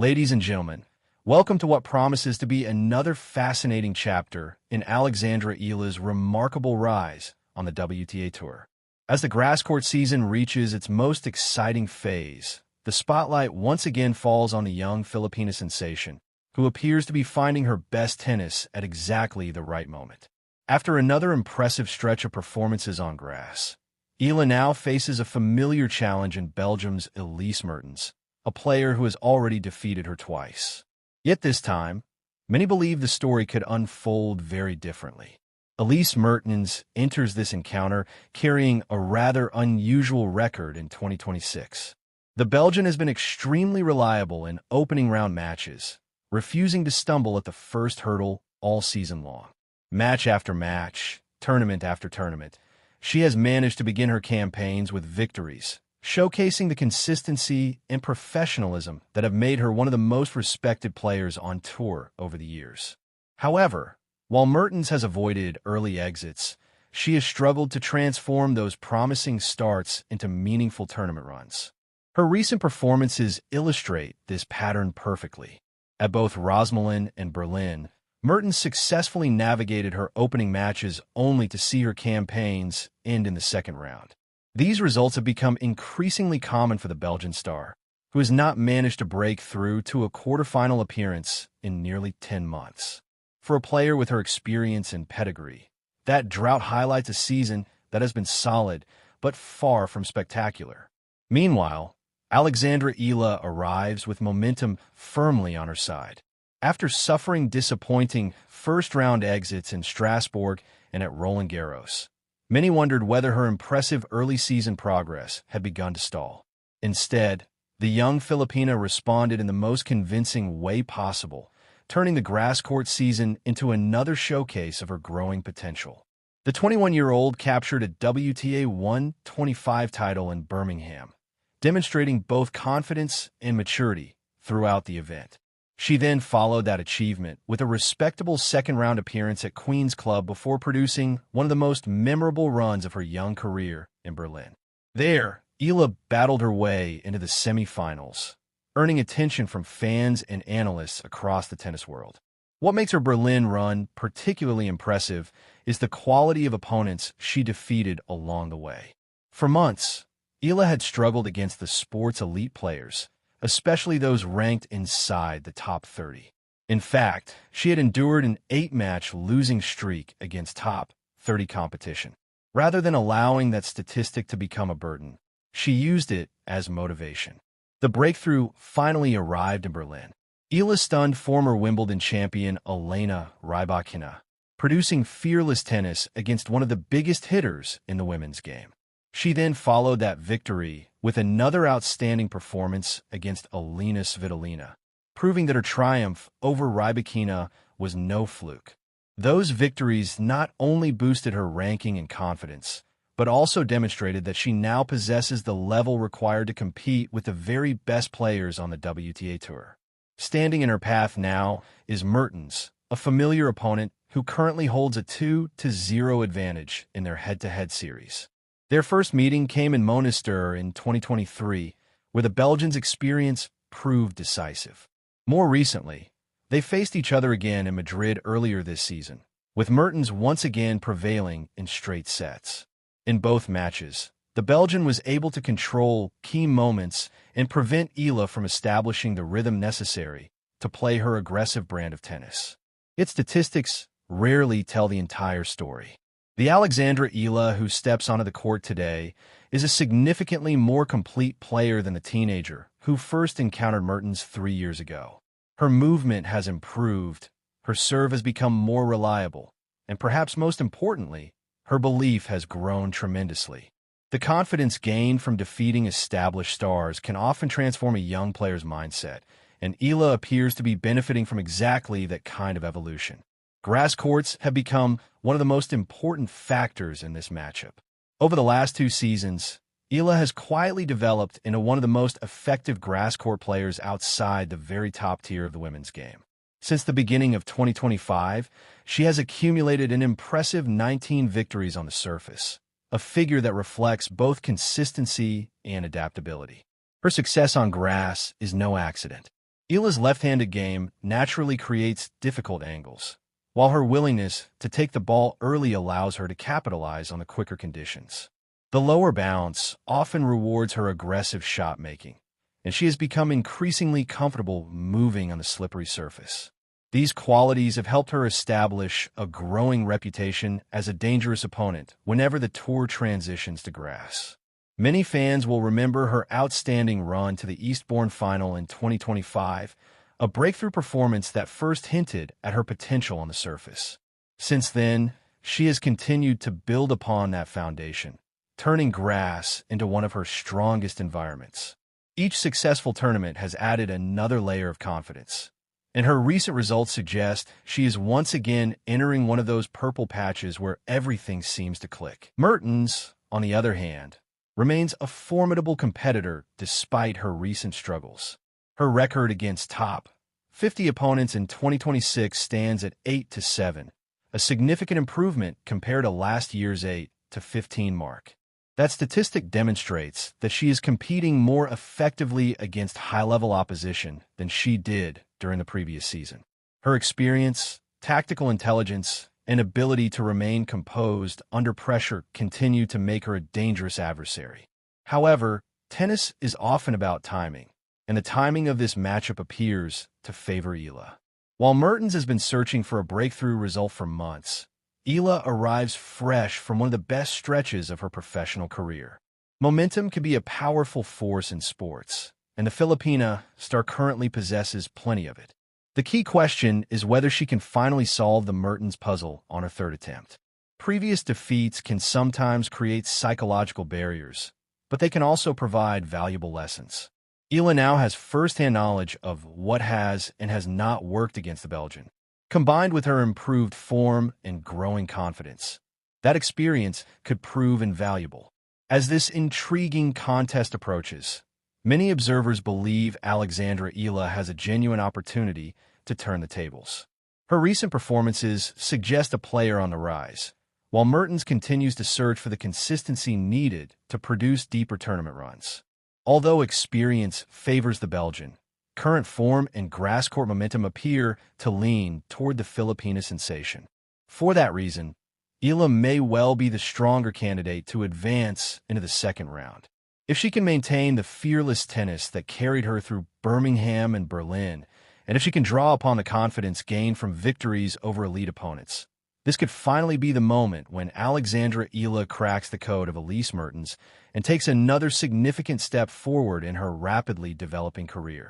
Ladies and gentlemen, welcome to what promises to be another fascinating chapter in Alexandra Eala's remarkable rise on the WTA Tour. As the grass court season reaches its most exciting phase, the spotlight once again falls on the young Filipina sensation, who appears to be finding her best tennis at exactly the right moment. After another impressive stretch of performances on grass, Elena now faces a familiar challenge in Belgium's Elise Mertens, a player who has already defeated her twice. Yet this time, many believe the story could unfold very differently. Elise Mertens enters this encounter carrying a rather unusual record in 2026. The Belgian has been extremely reliable in opening round matches, refusing to stumble at the first hurdle all season long. Match after match, tournament after tournament, she has managed to begin her campaigns with victories, showcasing the consistency and professionalism that have made her one of the most respected players on tour over the years. However, while Mertens has avoided early exits, she has struggled to transform those promising starts into meaningful tournament runs. Her recent performances illustrate this pattern perfectly. At both Rosmalen and Berlin, Mertens successfully navigated her opening matches only to see her campaigns end in the second round. These results have become increasingly common for the Belgian star, who has not managed to break through to a quarterfinal appearance in nearly 10 months. For a player with her experience and pedigree, that drought highlights a season that has been solid but far from spectacular. Meanwhile, Alexandra Eala arrives with momentum firmly on her side. After suffering disappointing first-round exits in Strasbourg and at Roland Garros, many wondered whether her impressive early-season progress had begun to stall. Instead, the young Filipina responded in the most convincing way possible, turning the grass court season into another showcase of her growing potential. The 21-year-old captured a WTA 125 title in Birmingham, demonstrating both confidence and maturity throughout the event. She then followed that achievement with a respectable second-round appearance at Queen's Club before producing one of the most memorable runs of her young career in Berlin. There, Eala battled her way into the semifinals, earning attention from fans and analysts across the tennis world. What makes her Berlin run particularly impressive is the quality of opponents she defeated along the way. For months, Eala had struggled against the sport's elite players, especially those ranked inside the top 30. In fact, she had endured an 8-match losing streak against top 30 competition. Rather than allowing that statistic to become a burden, she used it as motivation. The breakthrough finally arrived in Berlin. Eala stunned former Wimbledon champion Elena Rybakina, producing fearless tennis against one of the biggest hitters in the women's game. She then followed that victory with another outstanding performance against Elena Svitolina, proving that her triumph over Rybakina was no fluke. Those victories not only boosted her ranking and confidence, but also demonstrated that she now possesses the level required to compete with the very best players on the WTA Tour. Standing in her path now is Mertens, a familiar opponent who currently holds a 2-0 advantage in their head-to-head series. Their first meeting came in Monastir in 2023, where the Belgians' experience proved decisive. More recently, they faced each other again in Madrid earlier this season, with Mertens once again prevailing in straight sets. In both matches, the Belgian was able to control key moments and prevent Eala from establishing the rhythm necessary to play her aggressive brand of tennis. Its statistics rarely tell the entire story. The Alexandra Eala who steps onto the court today is a significantly more complete player than the teenager who first encountered Mertens 3 years ago. Her movement has improved, her serve has become more reliable, and perhaps most importantly, her belief has grown tremendously. The confidence gained from defeating established stars can often transform a young player's mindset, and Eala appears to be benefiting from exactly that kind of evolution. Grass courts have become one of the most important factors in this matchup. Over the last 2 seasons, Eala has quietly developed into one of the most effective grass court players outside the very top tier of the women's game. Since the beginning of 2025, she has accumulated an impressive 19 victories on the surface, a figure that reflects both consistency and adaptability. Her success on grass is no accident. Eala's left-handed game naturally creates difficult angles, while her willingness to take the ball early allows her to capitalize on the quicker conditions. The lower bounce often rewards her aggressive shot-making, and she has become increasingly comfortable moving on the slippery surface. These qualities have helped her establish a growing reputation as a dangerous opponent whenever the tour transitions to grass. Many fans will remember her outstanding run to the Eastbourne final in 2025, a breakthrough performance that first hinted at her potential on the surface. Since then, she has continued to build upon that foundation, turning grass into one of her strongest environments. Each successful tournament has added another layer of confidence, and her recent results suggest she is once again entering one of those purple patches where everything seems to click. Mertens, on the other hand, remains a formidable competitor despite her recent struggles. Her record against top 50 opponents in 2026 stands at 8-7, a significant improvement compared to last year's 8-15 mark. That statistic demonstrates that she is competing more effectively against high-level opposition than she did during the previous season. Her experience, tactical intelligence, and ability to remain composed under pressure continue to make her a dangerous adversary. However, tennis is often about timing, and the timing of this matchup appears to favor Eala. While Mertens has been searching for a breakthrough result for months, Eala arrives fresh from one of the best stretches of her professional career. Momentum can be a powerful force in sports, and the Filipina star currently possesses plenty of it. The key question is whether she can finally solve the Mertens puzzle on her third attempt. Previous defeats can sometimes create psychological barriers, but they can also provide valuable lessons. Eala now has first-hand knowledge of what has and has not worked against the Belgian. Combined with her improved form and growing confidence, that experience could prove invaluable. As this intriguing contest approaches, many observers believe Alexandra Eala has a genuine opportunity to turn the tables. Her recent performances suggest a player on the rise, while Mertens continues to search for the consistency needed to produce deeper tournament runs. Although experience favors the Belgian, current form and grass court momentum appear to lean toward the Filipina sensation. For that reason, Eala may well be the stronger candidate to advance into the second round. If she can maintain the fearless tennis that carried her through Birmingham and Berlin, and if she can draw upon the confidence gained from victories over elite opponents, this could finally be the moment when Alexandra Eala cracks the code of Elise Mertens and takes another significant step forward in her rapidly developing career.